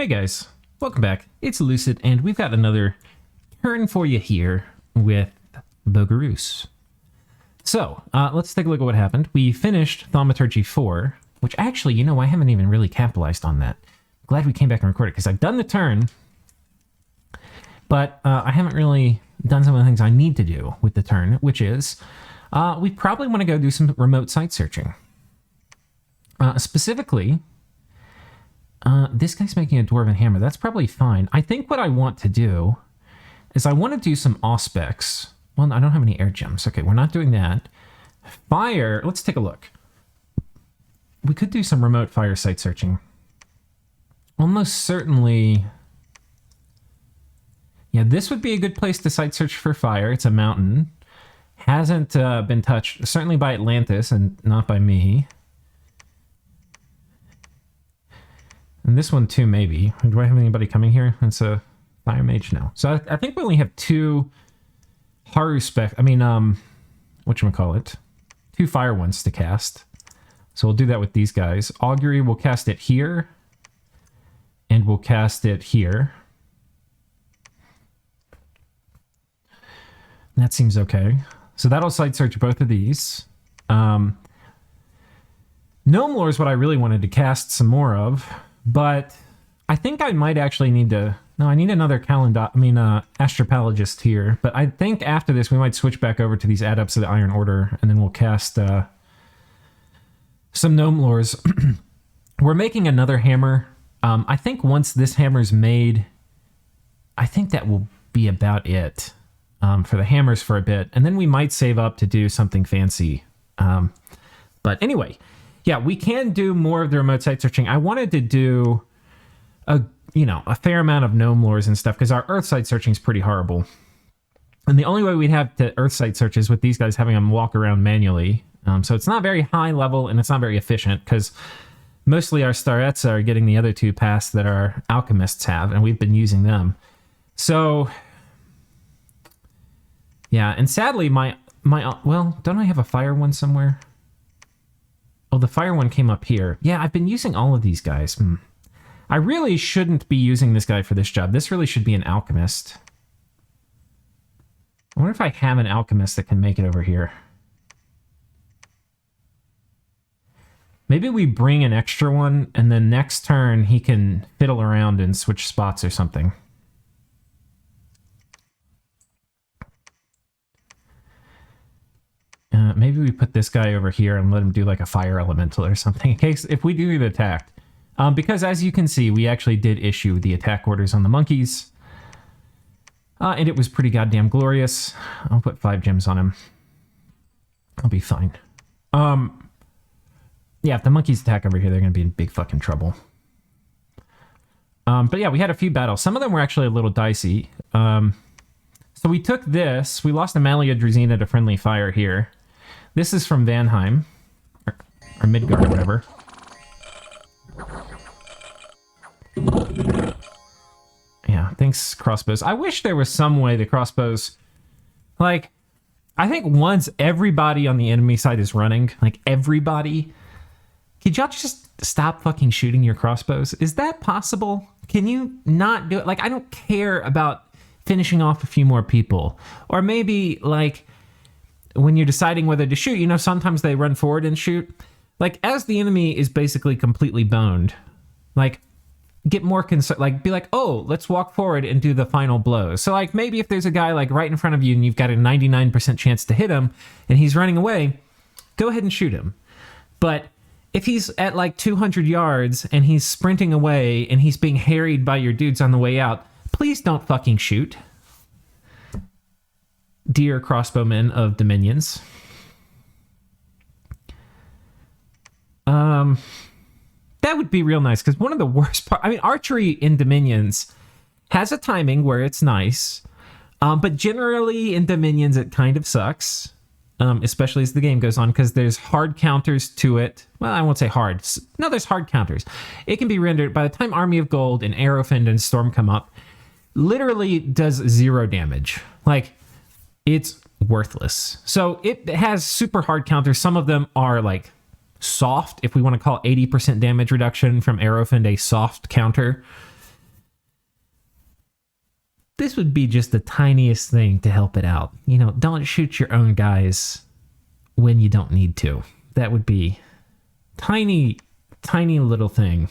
Hey guys, welcome back. It's Lucid, and we've got another turn for you here with Bogarus. So, let's take a look at what happened. We finished Thaumaturgy 4, which actually, you know, I haven't even really capitalized on that. Glad we came back and recorded, because I've done the turn, but I haven't really done some of the things I need to do with the turn, which is, we probably want to go do some remote site searching. Specifically, this guy's making a dwarven hammer. That's probably fine. I think what I want to do is I want to do some auspex. Well, I don't have any air gems. Okay, we're not doing that. Fire, let's take a look. We could do some remote fire site searching. Almost certainly. Yeah, this would be a good place to site search for fire. It's a mountain. Hasn't been touched, certainly by Atlantis and not by me. And this one too, maybe. Do I have anybody coming here? It's a fire mage now. So I think we only have two Haru-spec, whatchamacallit, two fire ones to cast. So we'll do that with these guys. Augury, we'll cast it here. And we'll cast it here. That seems okay. So that'll site search both of these. Gnome Lore is what I really wanted to cast some more of. But I think I might actually need to... No, I need another Astropologist here. But I think after this, we might switch back over to these Adepts of the Iron Order, and then we'll cast some Gnome Lores. We're making another hammer. I think once this hammer's made, I think that will be about it for the hammers for a bit. And then we might save up to do something fancy. But anyway... Yeah, we can do more of the remote site searching. I wanted to do a fair amount of gnome lores and stuff because our earth site searching is pretty horrible. And the only way we'd have to earth site search is with these guys having them walk around manually. So it's not very high level and it's not very efficient because mostly our starets are getting the other two paths that our alchemists have, and we've been using them. So, yeah, and sadly well, don't I have a fire one somewhere? Oh, the fire one came up here. Yeah, I've been using all of these guys. I really shouldn't be using this guy for this job. This really should be an alchemist. I wonder if I have an alchemist that can make it over here. Maybe we bring an extra one, and then next turn he can fiddle around and switch spots or something. Maybe we put this guy over here and let him do like a fire elemental or something in case if we do get attacked. Because as you can see, we actually did issue the attack orders on the monkeys. And it was pretty goddamn glorious. I'll put 5 gems on him. I'll be fine. Yeah, if the monkeys attack over here, they're going to be in big fucking trouble. But yeah, we had a few battles. Some of them were actually a little dicey. So we took this. We lost a Malia Drazina to friendly fire here. This is from Vanheim. Or Midgard or whatever. Yeah, thanks, crossbows. I wish there was some way the crossbows... Like, I think once everybody on the enemy side is running, like everybody, could y'all just stop fucking shooting your crossbows? Is that possible? Can you not do it? Like, I don't care about finishing off a few more people. Or maybe, like, when you're deciding whether to shoot, you know, sometimes they run forward and shoot. Like, as the enemy is basically completely boned, like, get more concerned, like, be like, oh, let's walk forward and do the final blows. So, like, maybe if there's a guy, like, right in front of you and you've got a 99% chance to hit him and he's running away, go ahead and shoot him. But if he's at, like, 200 yards and he's sprinting away and he's being harried by your dudes on the way out, please don't fucking shoot. Dear crossbowmen of Dominions. That would be real nice, because one of the worst parts... I mean, archery in Dominions has a timing where it's nice, but generally in Dominions it kind of sucks, especially as the game goes on, because there's hard counters to it. Well, I won't say hard. No, there's hard counters. It can be rendered... By the time Army of Gold and Aerofend and Storm come up, literally does 0 damage. Like... It's worthless. So it has super hard counters. Some of them are like soft, if we want to call 80% damage reduction from Aerofend a soft counter. this would be just the tiniest thing to help it out. You know, don't shoot your own guys when you don't need to. That would be tiny little thing.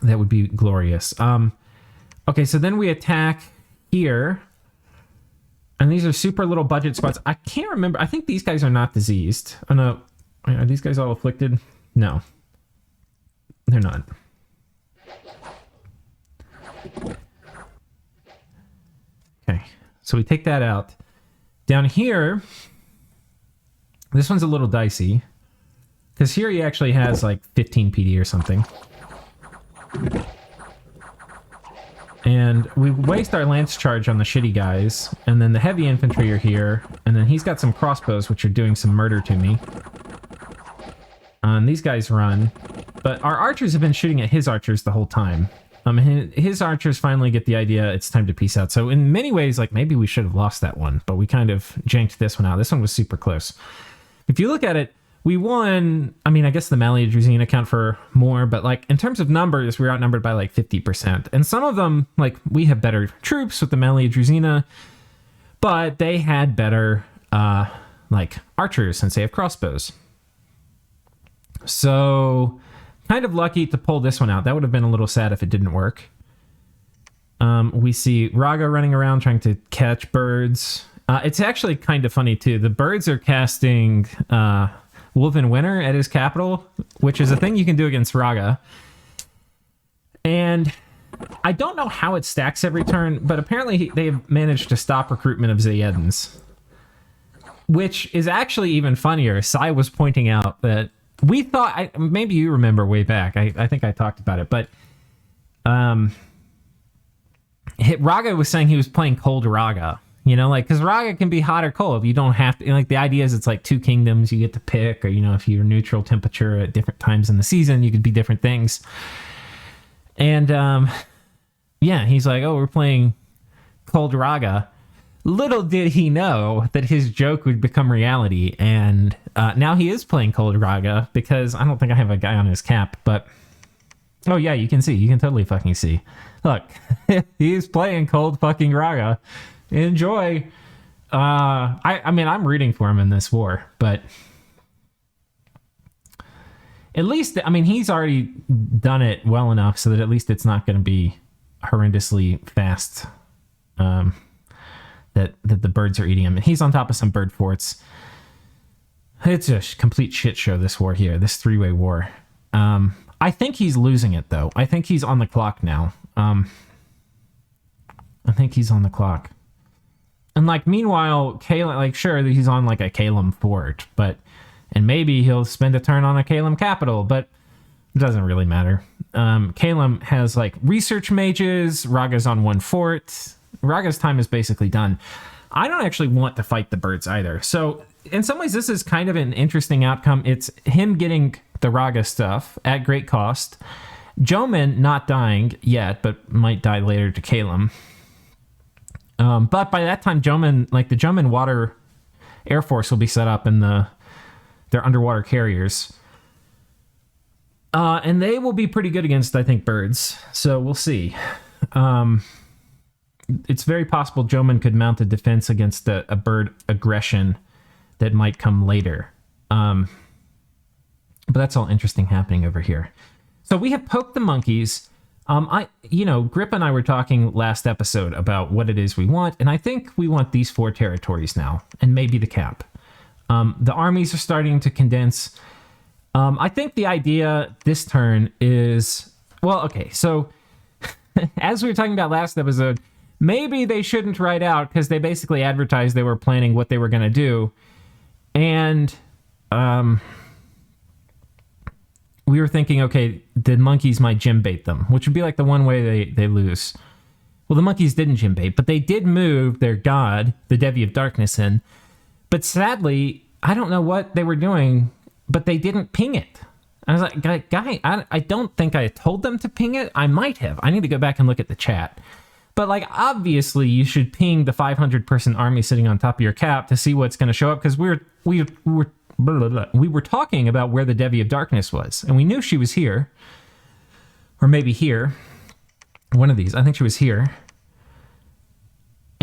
That would be glorious. Okay, so then we attack here. And these are super little budget squads. I can't remember. I think these guys are not diseased. Oh, no. Are these guys all afflicted? No. They're not. Okay, so we take that out. Down here, this one's a little dicey. Because here he actually has like 15 PD or something. And we waste our lance charge on the shitty guys. And then the heavy infantry are here. And then he's got some crossbows, which are doing some murder to me. And these guys run. But our archers have been shooting at his archers the whole time. His archers finally get the idea it's time to peace out. So in many ways, like, maybe we should have lost that one. But we kind of janked this one out. This one was super close. If you look at it, we won. I mean, I guess the Mali Druzine account for more, but like in terms of numbers, we were outnumbered by like 50%. And some of them, like, we have better troops with the Mali Druzina, but they had better like archers since they have crossbows. So kind of lucky to pull this one out. That would have been a little sad if it didn't work. We see Raga running around trying to catch birds. It's actually kind of funny too. The birds are casting Wolven Winter at his capital, which is a thing you can do against Raga. And I don't know how it stacks every turn, but apparently they've managed to stop recruitment of Zayedans, which is actually even funnier. Sai was pointing out that we thought, maybe you remember way back, I think I talked about it, but Raga was saying he was playing cold Raga. You know, like, because Raga can be hot or cold. You don't have to, like, the idea is it's like 2 kingdoms you get to pick, or, you know, if you're neutral temperature at different times in the season, you could be different things. And, yeah, he's like, oh, we're playing cold Raga. Little did he know that his joke would become reality. And now he is playing cold Raga, because I don't think I have a guy on his cap, but, oh, yeah, you can see. You can totally fucking see. Look, he's playing cold fucking Raga. Enjoy. I mean, I'm rooting for him in this war, but at least, I mean, he's already done it well enough so that at least it's not going to be horrendously fast that the birds are eating him. And he's on top of some bird forts. It's a complete shit show, this war here, this 3-way war. I think he's losing it, though. I think he's on the clock now. I think he's on the clock. And, like, meanwhile, Kalem, like, sure, he's on, like, a Kalem fort, and maybe he'll spend a turn on a Kalem capital, but it doesn't really matter. Kalem has, like, research mages. Raga's on 1 fort. Raga's time is basically done. I don't actually want to fight the birds either. So, in some ways, this is kind of an interesting outcome. It's him getting the Raga stuff at great cost. Joman not dying yet, but might die later to Kalem. But by that time, Joman, like, the Joman Water Air Force will be set up in their underwater carriers. And they will be pretty good against, I think, birds. So we'll see. It's very possible Joman could mount a defense against a bird aggression that might come later. But that's all interesting happening over here. So we have poked the monkeys. Grip and I were talking last episode about what it is we want, and I think we want these 4 territories now, and maybe the cap. The armies are starting to condense. I think the idea this turn is, well, okay, so as we were talking about last episode, maybe they shouldn't write out, because they basically advertised they were planning what they were going to do, and we were thinking, okay, the monkeys might gym bait them, which would be like the one way they lose. Well, the monkeys didn't gym bait, but they did move their god, the Devi of Darkness, in. But sadly, I don't know what they were doing, but they didn't ping it. I was like, guy, I don't think I told them to ping it. I might have. I need to go back and look at the chat. But, like, obviously you should ping the 500-person army sitting on top of your cap to see what's going to show up, because we were talking about where the Devi of Darkness was, and we knew she was here, or maybe here, one of these. I think she was here.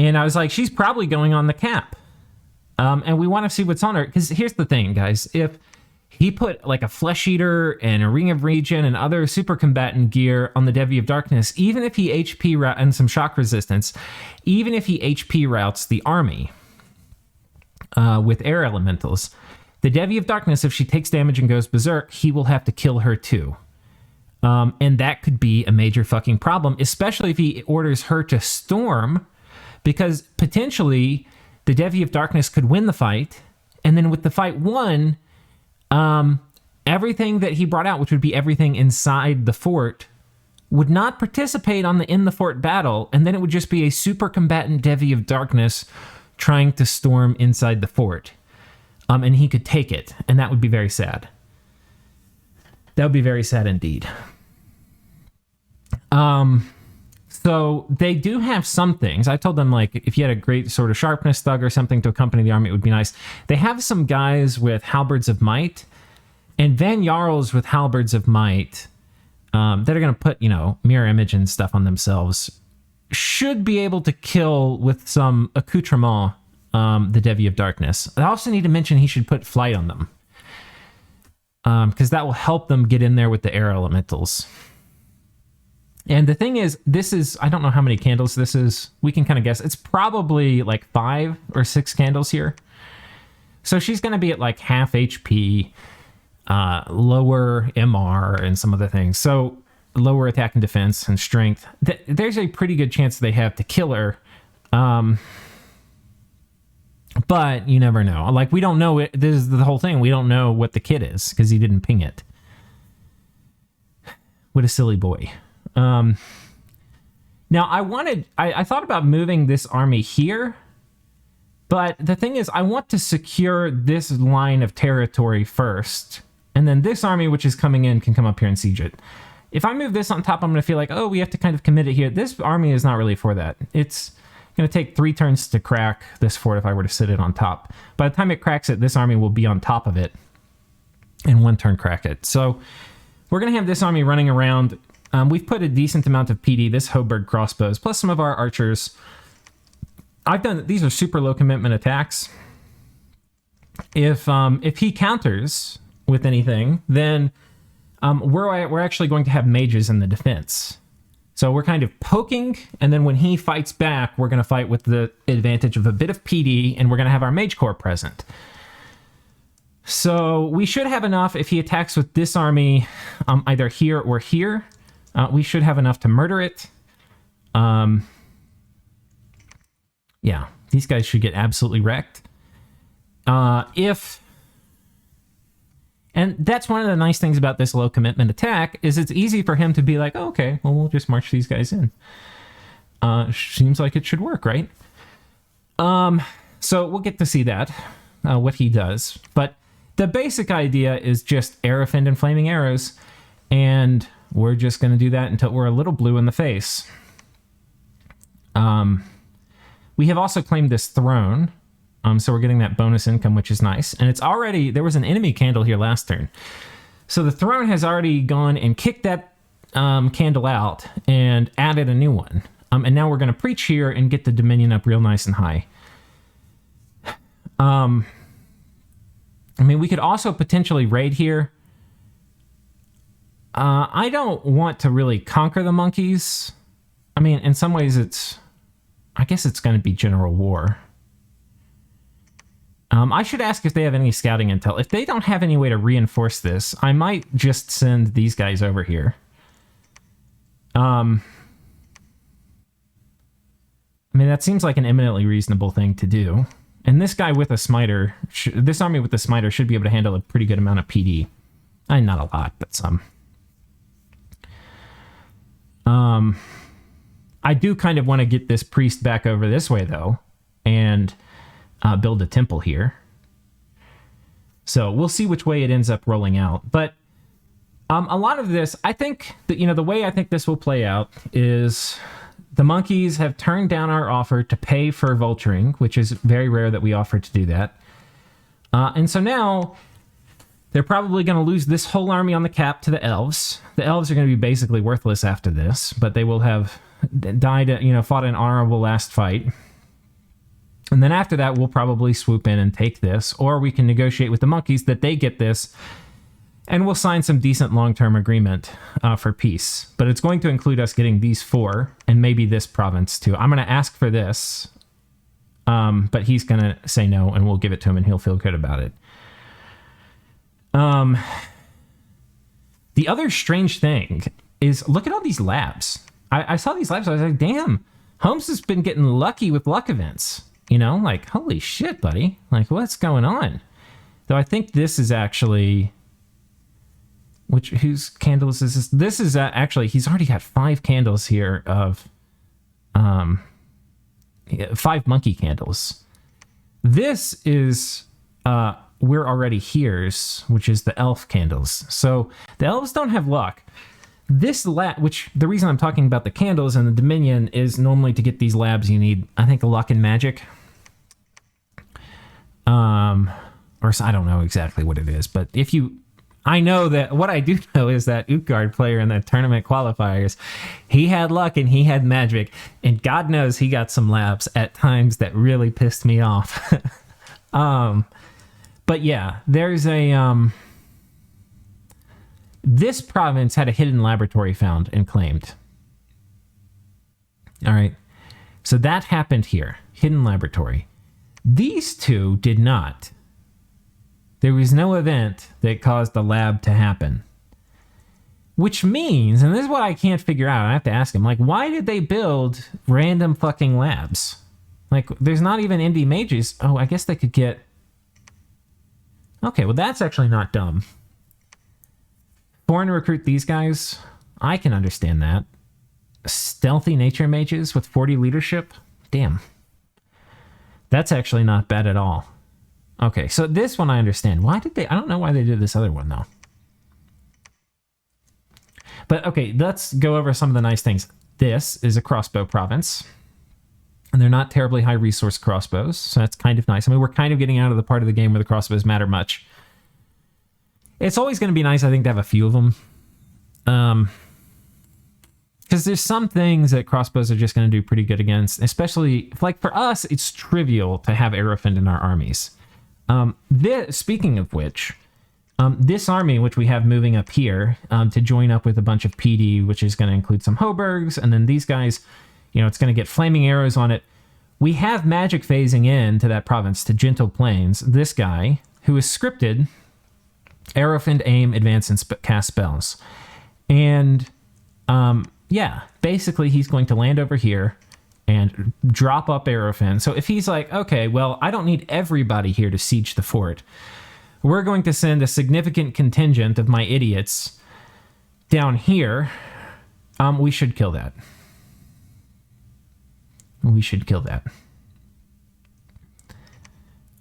And I was like, she's probably going on the cap. And we want to see what's on her. Because here's the thing, guys. If he put like a Flesh Eater and a Ring of Regen and other super combatant gear on the Devi of Darkness, even if he HP and some shock resistance, even if he HP routes the army with air elementals, the Devi of Darkness, if she takes damage and goes berserk, he will have to kill her too. And that could be a major fucking problem, especially if he orders her to storm, because potentially the Devi of Darkness could win the fight, and then with the fight won, everything that he brought out, which would be everything inside the fort, would not participate on the in the fort battle, and then it would just be a super combatant Devi of Darkness trying to storm inside the fort. And he could take it, and that would be very sad. That would be very sad indeed. So they do have some things. I told them, like, if you had a great sort of sharpness thug or something to accompany the army, it would be nice. They have some guys with halberds of might, and Van Jarls with halberds of might that are going to put, mirror image and stuff on themselves, should be able to kill with some accoutrement the Devi of Darkness. I also need to mention he should put flight on them, because that will help them get in there with the air elementals. And the thing is, I don't know how many candles this is. We can kind of guess. It's probably like 5 or 6 candles here. So she's going to be at like half HP, lower MR and some other things. So lower attack and defense and strength. There's a pretty good chance they have to kill her. But you never know. Like, we don't know it. This is the whole thing. We don't know what the kit is because he didn't ping it. What a silly boy. Now I thought about moving this army here, but the thing is, I want to secure this line of territory first, and then this army, which is coming in, can come up here and siege it. If I move this on top, I'm going to feel like, oh, we have to kind of commit it here. This army is not really for that. It's going to take 3 turns to crack this fort if I were to sit it on top. By the time it cracks it, this army will be on top of it, and 1 turn crack it. So we're going to have this army running around. We've put a decent amount of PD, this Hoberg crossbows, plus some of our archers. These are super low commitment attacks. If he counters with anything, then we're actually going to have mages in the defense. So we're kind of poking, and then when he fights back, we're going to fight with the advantage of a bit of PD, and we're going to have our mage corps present. So we should have enough if he attacks with this army, either here or here. We should have enough to murder it. Yeah, these guys should get absolutely wrecked. And that's one of the nice things about this low commitment attack, is it's easy for him to be like, oh, okay, well, we'll just march these guys in. Seems like it should work, right? So we'll get to see that, what he does. But the basic idea is just Aerofend and Flaming Arrows, and we're just going to do that until we're a little blue in the face. We have also claimed this throne, so we're getting that bonus income, which is nice. And it's already, there was an enemy candle here last turn. So the throne has already gone and kicked that candle out and added a new one. And now we're going to preach here and get the Dominion up real nice and high. I mean, we could also potentially raid here. I don't want to really conquer the Monkies. I mean, in some ways I guess it's going to be general war. I should ask if they have any scouting intel. If they don't have any way to reinforce this, I might just send these guys over here. I mean, that seems like an eminently reasonable thing to do. And this guy with a smiter, this army with a smiter should be able to handle a pretty good amount of PD. Not a lot, but some. I do kind of want to get this priest back over this way, though, and build a temple here. So we'll see which way it ends up rolling out. But a lot of this, I think, that, the way I think this will play out is the Monkies have turned down our offer to pay for vulturing, which is very rare that we offer to do that. And so now they're probably going to lose this whole army on the cap to the elves. The elves are going to be basically worthless after this, but they will have died, fought an honorable last fight. And then after that, we'll probably swoop in and take this, or we can negotiate with the monkeys that they get this, and we'll sign some decent long-term agreement for peace. But it's going to include us getting these 4, and maybe this province too. I'm going to ask for this, but he's going to say no, and we'll give it to him, and he'll feel good about it. The other strange thing is, look at all these labs. I saw these labs, I was like, damn, Holmes has been getting lucky with luck events. You know, like, holy shit, buddy. Like, what's going on? Though I think this is actually... whose candles is this? This is actually... He's already got 5 candles here of... 5 monkey candles. This is... We're already here's, which is the elf candles. So, the elves don't have luck. This lab, which the reason I'm talking about the candles and the Dominion is normally to get these labs you need, I think, luck and magic. Or I don't know exactly what it is, but if you, I know that what I do know is that Midgard player in the tournament qualifiers, he had luck and he had magic, and God knows he got some labs at times that really pissed me off. But yeah, there's a, this province had a hidden laboratory found and claimed. All right. So that happened here. Hidden laboratory. These 2 did not. There was no event that caused the lab to happen. Which means, and this is what I can't figure out, I have to ask him, like, why did they build random fucking labs? Like, there's not even indie mages. Oh, I guess they could get... Okay, well, that's actually not dumb. Foreign to recruit these guys, I can understand that. Stealthy nature mages with 40 leadership? Damn. That's actually not bad at all. Okay, so this one I understand. Why did they... I don't know why they did this other one, though. But, okay, let's go over some of the nice things. This is a crossbow province. And they're not terribly high resource crossbows, so that's kind of nice. I mean, we're kind of getting out of the part of the game where the crossbows matter much. It's always going to be nice, I think, to have a few of them. Because there's some things that crossbows are just going to do pretty good against. Especially, like for us, it's trivial to have Aerofiend in our armies. Speaking of which, this army, which we have moving up here, to join up with a bunch of PD, which is going to include some Hoburgs, and then these guys, you know, it's going to get flaming arrows on it. We have magic phasing in to that province, to Gentle Plains. This guy, who is scripted, Aerofiend, aim, advance, and cast spells. And, yeah, basically he's going to land over here and drop up Aerofiend. So if he's like, okay, well, I don't need everybody here to siege the fort. We're going to send a significant contingent of my idiots down here. We should kill that. We should kill that.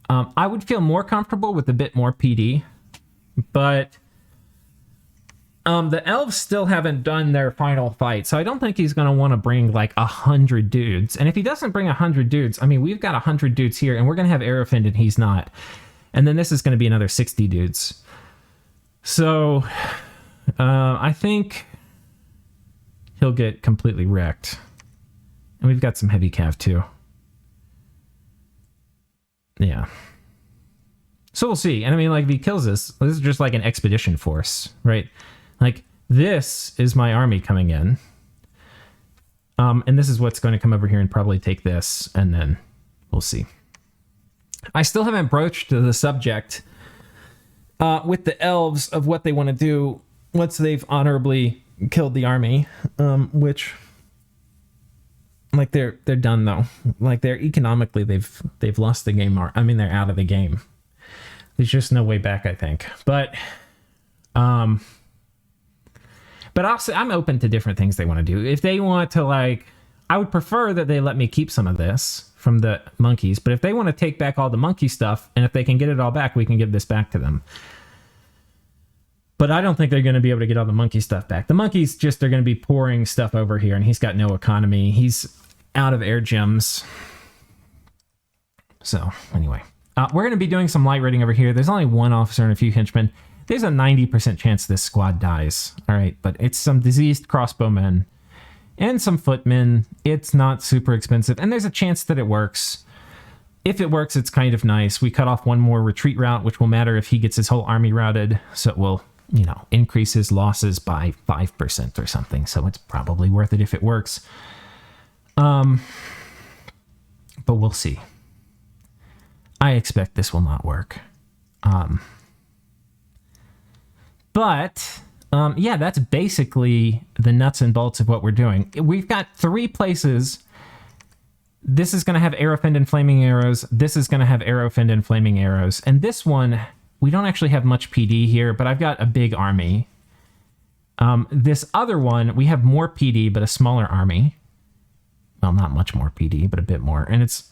I would feel more comfortable with a bit more PD, but the elves still haven't done their final fight, so I don't think he's going to want to bring like 100 dudes. And if he doesn't bring 100 dudes, I mean, we've got 100 dudes here, and we're going to have Aerofiend, and he's not. And then this is going to be another 60 dudes. So I think he'll get completely wrecked. And we've got some heavy cav too. Yeah. So we'll see. And I mean, like, if he kills us, this is just like an expedition force, right? Like, this is my army coming in. And this is what's going to come over here and probably take this, and then we'll see. I still haven't broached the subject with the elves of what they want to do once they've honorably killed the army, which... Like, they're done, though. Like, they're economically, they've lost the game. I mean, they're out of the game. There's just no way back, I think. But also, I'm open to different things they want to do. If they want to, like, I would prefer that they let me keep some of this from the monkeys. But if they want to take back all the monkey stuff, and if they can get it all back, we can give this back to them. But I don't think they're going to be able to get all the monkey stuff back. The monkeys just, they're going to be pouring stuff over here, and he's got no economy. He's out of air gems. So, anyway. We're going to be doing some light raiding over here. There's only one officer and a few henchmen. There's a 90% chance this squad dies. All right, but it's some diseased crossbowmen and some footmen. It's not super expensive, and there's a chance that it works. if it works, it's kind of nice. We cut off one more retreat route, which will matter if he gets his whole army routed. So it will, you know, increase his losses by 5% or something. So it's probably worth it if it works. But we'll see. I expect this will not work. Yeah, that's basically the nuts and bolts of what we're doing. We've got 3 places. This is going to have arrow finned and flaming arrows. This is going to have arrow finned and flaming arrows. And this one, we don't actually have much PD here, but I've got a big army. This other one, we have more PD, but a smaller army. Well, not much more PD, but a bit more. And it's...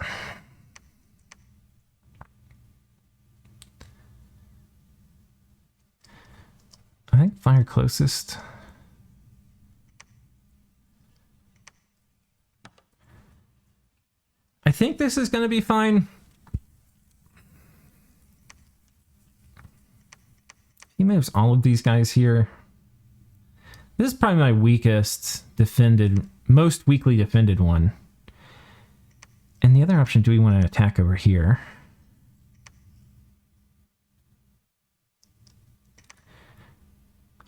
I think fire closest. I think this is going to be fine. He moves all of these guys here. This is probably my weakest defended, most weakly defended one. And the other option, do we want to attack over here?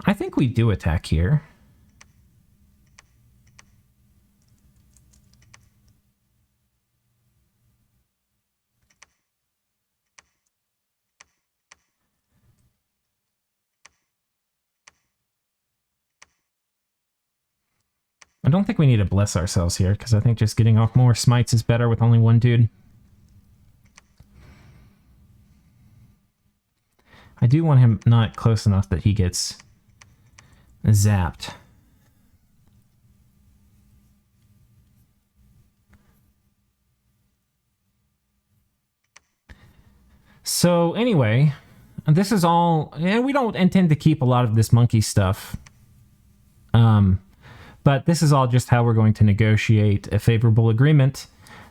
I think we do attack here. I don't think we need to bless ourselves here, because I think just getting off more smites is better with only one dude. I do want him not close enough that he gets zapped. So anyway, this is all, and we don't intend to keep a lot of this monkey stuff. But this is all just how we're going to negotiate a favorable agreement,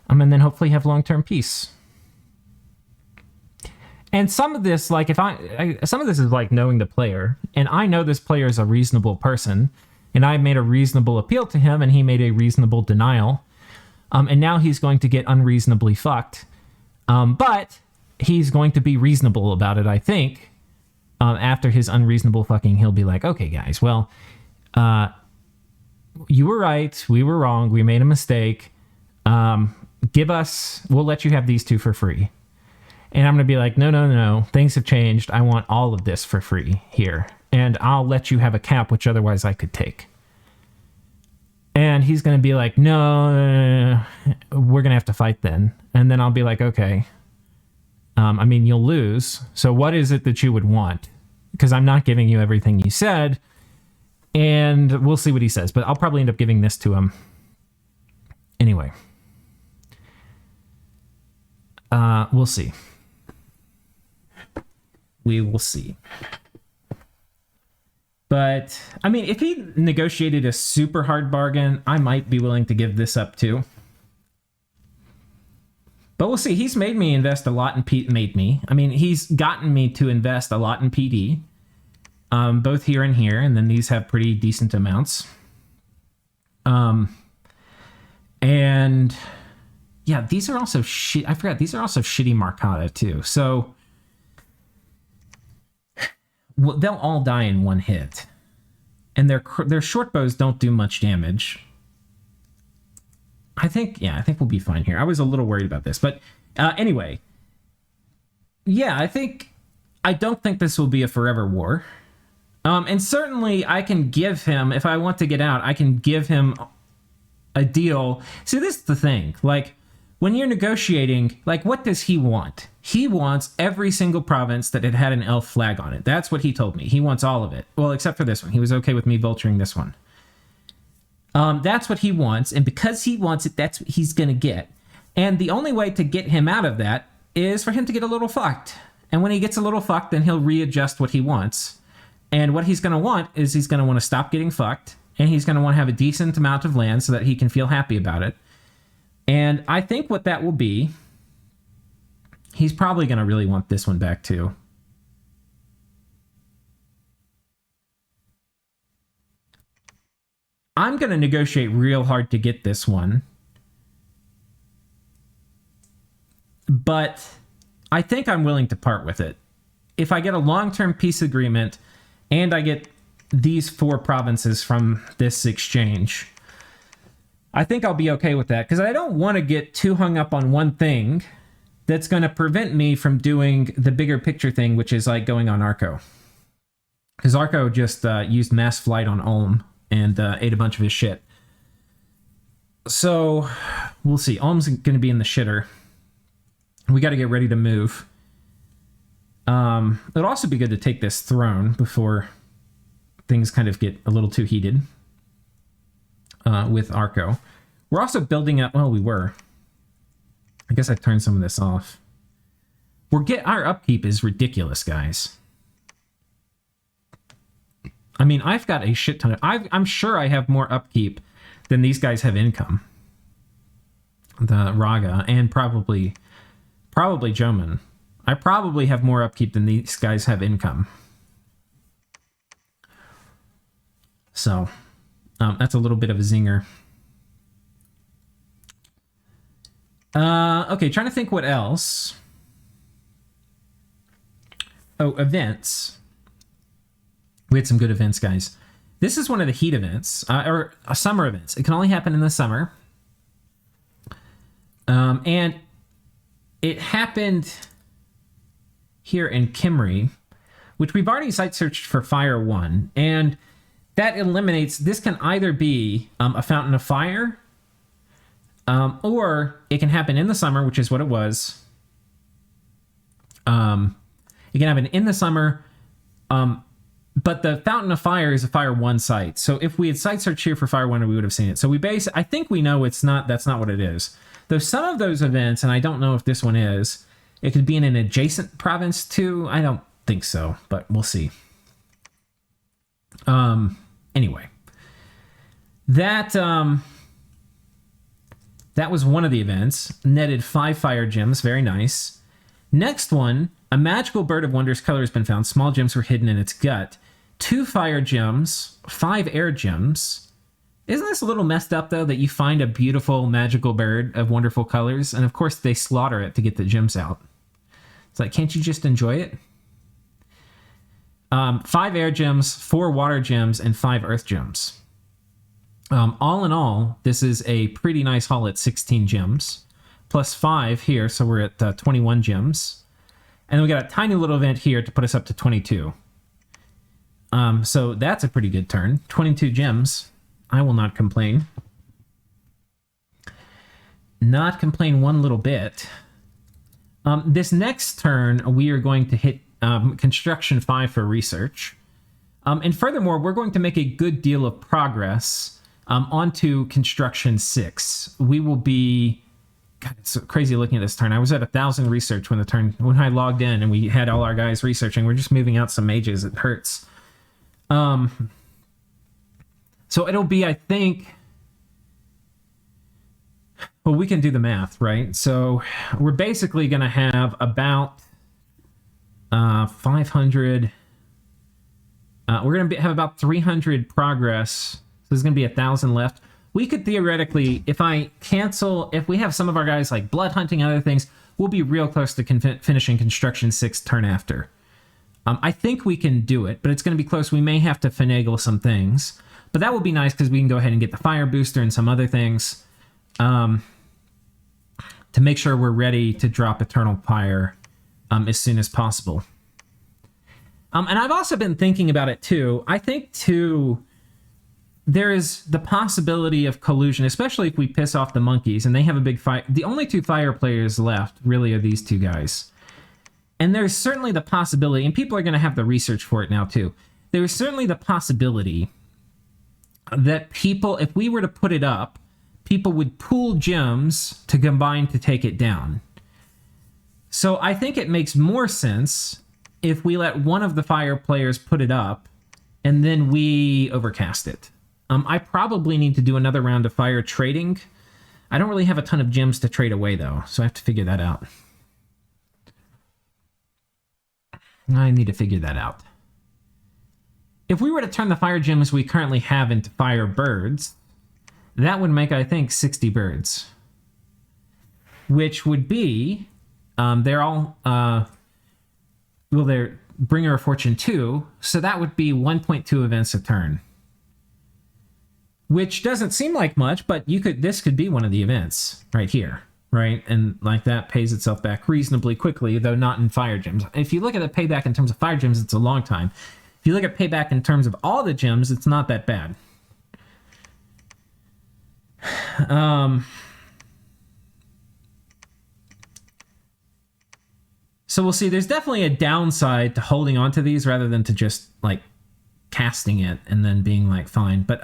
and then hopefully have long-term peace. And some of this, like, some of this is like knowing the player, and I know this player is a reasonable person, and I made a reasonable appeal to him, and he made a reasonable denial, and now he's going to get unreasonably fucked. But he's going to be reasonable about it, I think. After his unreasonable fucking, he'll be like, okay, guys, well, you were right, we were wrong, we made a mistake. We'll let you have these 2 for free. And I'm going to be like, no, things have changed. I want all of this for free here. And I'll let you have a cap, which otherwise I could take. And he's going to be like, no, we're going to have to fight then. And then I'll be like, okay. I mean, you'll lose. So what is it that you would want? Because I'm not giving you everything you said. And we'll see what he says. But I'll probably end up giving this to him. Anyway. We'll see. We will see. But, I mean, if he negotiated a super hard bargain, I might be willing to give this up too. But we'll see. He's made me invest a lot in he's gotten me to invest a lot in PD. Both here and here, and then these have pretty decent amounts. And yeah, these are also I forgot, these are also shitty Marcata too. So they'll all die in one hit. And their short bows don't do much damage. I think we'll be fine here. I was a little worried about this, but anyway. Yeah, I don't think this will be a forever war. And certainly I can give him, if I want to get out, I can give him a deal. See, this is the thing. Like, when you're negotiating, like, what does he want? He wants every single province that had an elf flag on it. That's what he told me. He wants all of it. Well, except for this one. He was okay with me vulturing this one. That's what he wants, and because he wants it, that's what he's gonna get. And the only way to get him out of that is for him to get a little fucked. And when he gets a little fucked, then he'll readjust what he wants. And what he's gonna want is he's gonna want to stop getting fucked, and he's gonna want to have a decent amount of land so that he can feel happy about it. And I think what that will be, he's probably gonna really want this one back too. I'm going to negotiate real hard to get this one. but I think I'm willing to part with it. If I get a long-term peace agreement and I get these 4 provinces from this exchange, I think I'll be okay with that, because I don't want to get too hung up on one thing that's going to prevent me from doing the bigger picture thing, which is like going on Arco. Because Arco just used mass flight on Ulm and ate a bunch of his shit. So we'll see. Ulm's going to be in the shitter. We got to get ready to move. It'll also be good to take this throne before things kind of get a little too heated with Arco. We're also building up... Well, we were. I guess I turned some of this off. Our upkeep is ridiculous, guys. I mean, I've got a shit ton of... I'm sure I have more upkeep than these guys have income. The Raga, and probably Joman. I probably have more upkeep than these guys have income. So, that's a little bit of a zinger. Okay, trying to think what else. Oh, events. We had some good events, guys. This is one of the heat events, or summer events. It can only happen in the summer. And it happened here in Kimry, which we've already site searched for Fire 1. And that eliminates... This can either be a Fountain of Fire, or it can happen in the summer, which is what it was. It can happen in the summer, but the Fountain of Fire is a Fire 1 site. So if we had site searched here for Fire 1, we would have seen it. So I think we know that's not what it is. Though some of those events, and I don't know if this one is, it could be in an adjacent province too. I don't think so, but we'll see. Anyway. That was one of the events. Netted 5 fire gems. Very nice. Next one, a magical bird of wondrous color has been found. Small gems were hidden in its gut. 2 fire gems, 5 air gems. Isn't this a little messed up, though, that you find a beautiful magical bird of wonderful colors, and of course they slaughter it to get the gems out? It's like, can't you just enjoy it? 5 air gems, 4 water gems, and 5 earth gems. All in all, this is a pretty nice haul at 16 gems. Plus 5 here, so we're at 21 gems. And we got a tiny little event here to put us up to 22. So that's a pretty good turn. 22 gems. I will not complain. Not complain one little bit. This next turn, we are going to hit Construction 5 for research. And furthermore, we're going to make a good deal of progress onto Construction 6. We will be... God, it's so crazy looking at this turn. I was at 1,000 research when I logged in and we had all our guys researching. We're just moving out some mages. It hurts. So it'll be, I think... Well, we can do the math, right? So we're basically going to have about 500... we're going to have about 300 progress. So there's going to be 1,000 left. We could theoretically, if we have some of our guys like blood hunting and other things, we'll be real close to finishing Construction 6 turn after. I think we can do it, but it's going to be close. We may have to finagle some things. But that will be nice because we can go ahead and get the fire booster and some other things to make sure we're ready to drop Eternal Fire as soon as possible. And I've also been thinking about it too. I think too... There is the possibility of collusion, especially if we piss off the Monkies, and they have a big fight. The only 2 fire players left really are these 2 guys. And there's certainly the possibility, and people are going to have the research for it now too, there's certainly the possibility that people, if we were to put it up, people would pool gems to combine to take it down. So I think it makes more sense if we let one of the fire players put it up, and then we overcast it. I probably need to do another round of fire trading. I don't really have a ton of gems to trade away, though, so I have to figure that out. I need to figure that out. If we were to turn the fire gems we currently have into fire birds, that would make, I think, 60 birds. Which would be They're all they're Bringer of Fortune 2, so that would be 1.2 events a turn, which doesn't seem like much, but this could be one of the events right here, right? And like that pays itself back reasonably quickly, though not in fire gems. If you look at the payback in terms of fire gems, it's a long time. If you look at payback in terms of all the gems, it's not that bad. So we'll see. There's definitely a downside to holding on to these rather than to just like casting it and then being like fine. But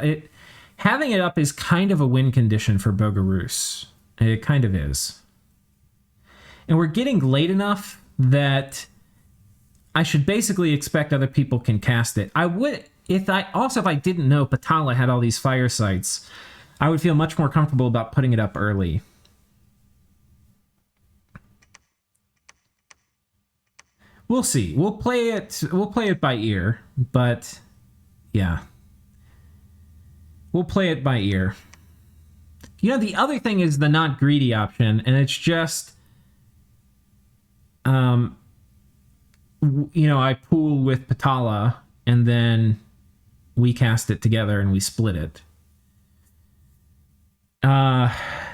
having it up is kind of a win condition for Bogarus. It kind of is. And we're getting late enough that I should basically expect other people can cast it. I would, if I didn't know Patala had all these fire sites, I would feel much more comfortable about putting it up early. We'll see. We'll play it by ear, but yeah. We'll play it by ear. You know, the other thing is the not greedy option, and it's just I pool with Patala and then we cast it together and we split it.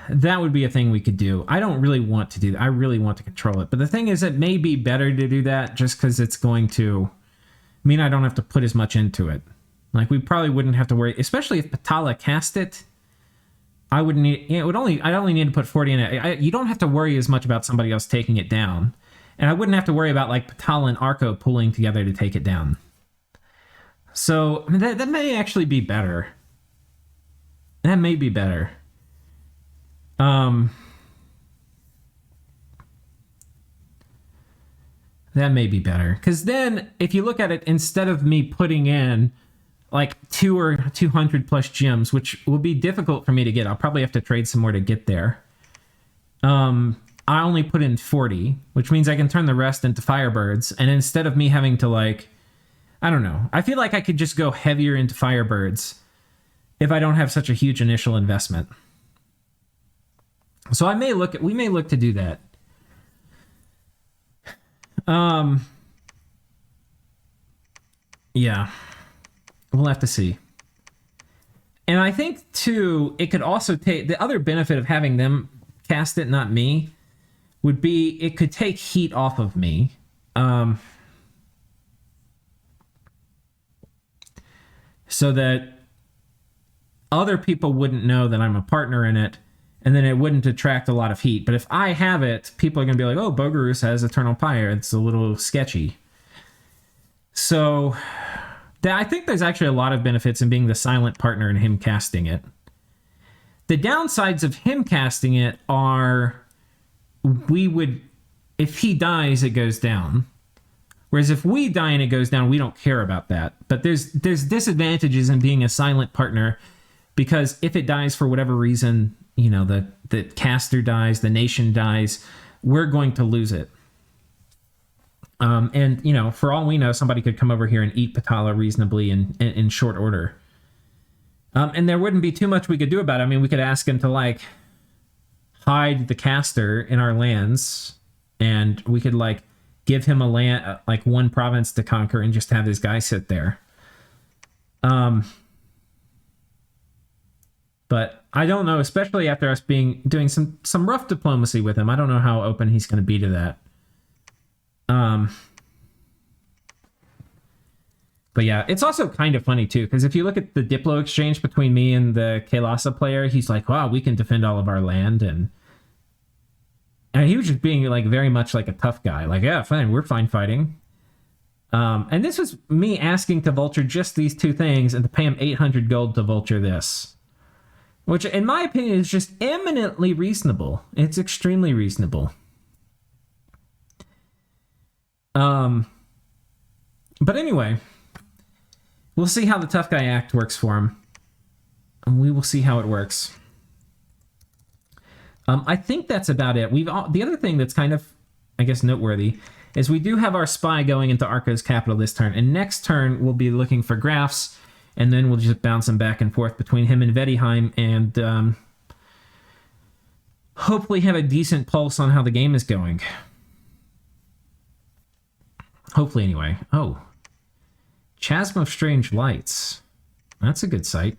That would be a thing we could do. I don't really want to do that. I really want to control it. But the thing is, it may be better to do that just because it's going to mean I don't have to put as much into it. Like, we probably wouldn't have to worry, especially if Patala cast it. I would need, I'd only need to put 40 in it. You don't have to worry as much about somebody else taking it down. And I wouldn't have to worry about, like, Patala and Arco pulling together to take it down. So, that may actually be better. That may be better. That may be better. Because then, if you look at it, instead of me putting in like 2 or 200 plus gems, which will be difficult for me to get, I'll probably have to trade some more to get there. I only put in 40, which means I can turn the rest into Firebirds. And instead of me having to, like, I don't know, I feel like I could just go heavier into Firebirds if I don't have such a huge initial investment. So we may look to do that. Yeah, we'll have to see. And I think too, it could also take, the other benefit of having them cast it, not me, would be it could take heat off of me. So that other people wouldn't know that I'm a partner in it, and then it wouldn't attract a lot of heat. But if I have it, people are going to be like, oh, Bogarus has Eternal Pyre. It's a little sketchy. So I think there's actually a lot of benefits in being the silent partner and him casting it. The downsides of him casting it are, if he dies, it goes down. Whereas if we die and it goes down, we don't care about that. But there's disadvantages in being a silent partner, because if it dies for whatever reason, the caster dies, the nation dies, we're going to lose it. And for all we know, somebody could come over here and eat Patala reasonably in short order. And there wouldn't be too much we could do about it. I mean, we could ask him to, like, hide the caster in our lands, and we could, like, give him a land, like one province to conquer, and just have this guy sit there. But I don't know, especially after us doing some rough diplomacy with him. I don't know how open he's going to be to that. But yeah, it's also kind of funny too, because if you look at the Diplo exchange between me and the Kailasa player, he's like, wow, we can defend all of our land. And he was just being, like, very much like a tough guy. Like, yeah, fine, we're fine fighting. And this was me asking to vulture just these two things and to pay him 800 gold to vulture this. Which, in my opinion, is just eminently reasonable. It's extremely reasonable. But anyway, we'll see how the Tough Guy Act works for him. And we will see how it works. I think that's about it. The other thing that's kind of, I guess, noteworthy is we do have our spy going into Arco's capital this turn. And next turn, we'll be looking for graphs. And then we'll just bounce them back and forth between him and Vedheim, and hopefully have a decent pulse on how the game is going. Hopefully, anyway. Oh. Chasm of Strange Lights. That's a good site.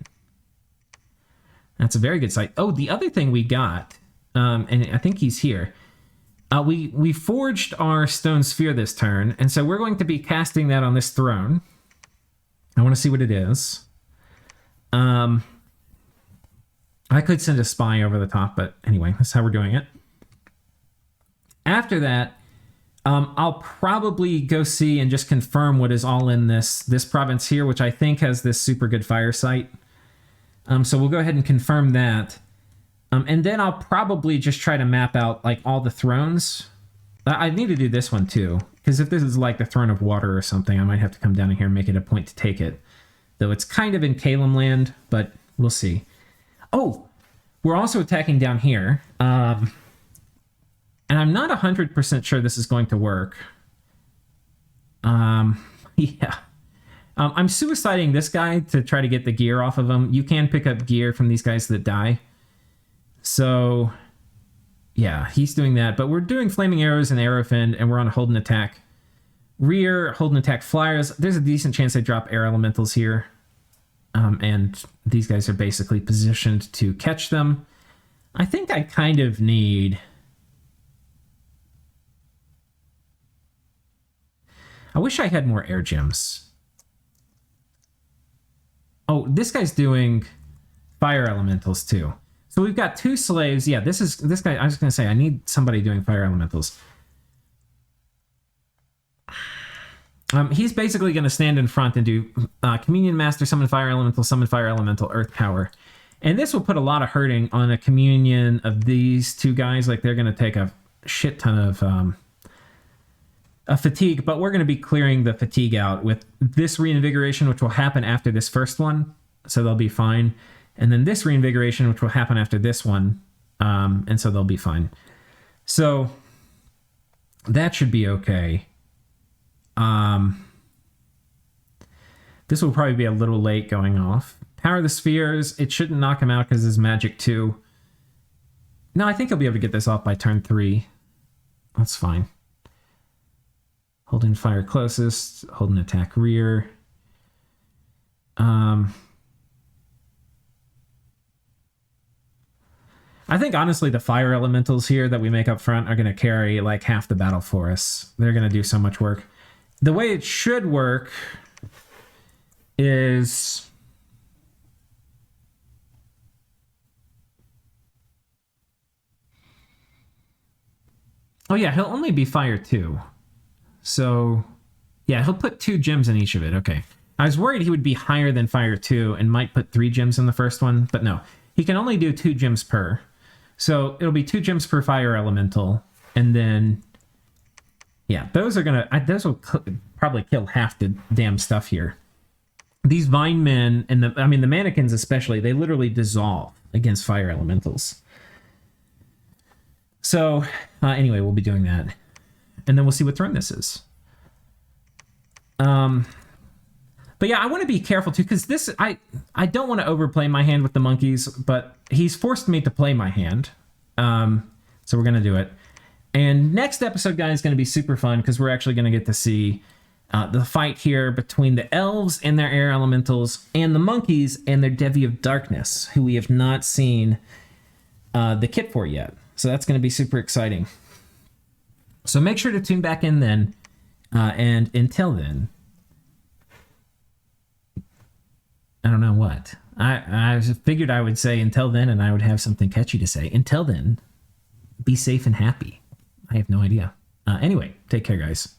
That's a very good site. Oh, the other thing we got, and I think he's here. We forged our stone sphere this turn, and so we're going to be casting that on this throne. I want to see what it is. I could send a spy over the top, but anyway, that's how we're doing it. After that, I'll probably go see and just confirm what is all in this province here, which I think has this super good fire site. So we'll go ahead and confirm that. And then I'll probably just try to map out like all the thrones. I need to do this one too, because if this is like the Throne of Water or something, I might have to come down here and make it a point to take it. Though it's kind of in Calum land, but we'll see. Oh, we're also attacking down here. And I'm not 100% sure this is going to work. Yeah. I'm suiciding this guy to try to get the gear off of him. You can pick up gear from these guys that die. So, yeah, he's doing that. But we're doing Flaming Arrows and Arrowfend, and we're on hold and attack rear, hold and attack flyers. There's a decent chance they drop air elementals here. And these guys are basically positioned to catch them. I think I kind of need... I wish I had more air gems. Oh, this guy's doing fire elementals too. So we've got two slaves. Yeah, this guy. I was going to say I need somebody doing fire elementals. He's basically going to stand in front and do Communion Master, summon fire elemental, earth power. And this will put a lot of hurting on a communion of these two guys. Like they're going to take a shit ton of fatigue, but we're going to be clearing the fatigue out with this reinvigoration, which will happen after this first one. So they'll be fine. And then this reinvigoration, which will happen after this one. And so they'll be fine. So that should be okay. This will probably be a little late going off. Power of the Spheres. It shouldn't knock him out because it's magic 2. No, I think he'll be able to get this off by turn 3. That's fine. Holding fire closest, holding attack rear. I think honestly the fire elementals here that we make up front are going to carry like half the battle for us. They're going to do so much work. The way it should work is... Oh yeah, he'll only be fire 2. So, yeah, he'll put 2 gems in each of it. Okay. I was worried he would be higher than fire 2 and might put 3 gems in the first one, but no. He can only do 2 gems per. So it'll be 2 gems per fire elemental. And then, yeah, those will probably kill half the damn stuff here. These vine men, and the mannequins especially, they literally dissolve against fire elementals. So, anyway, we'll be doing that. And then we'll see what throne this is. But yeah, I want to be careful too, because this, I don't want to overplay my hand with the monkeys, but he's forced me to play my hand. So we're going to do it. And next episode, guys, is going to be super fun, because we're actually going to get to see the fight here between the elves and their air elementals, and the monkeys and their Devi of Darkness, who we have not seen the kit for yet. So that's going to be super exciting. So make sure to tune back in then. And until then, I don't know what. I figured I would say until then, and I would have something catchy to say. Until then, be safe and happy. I have no idea. Anyway, take care, guys.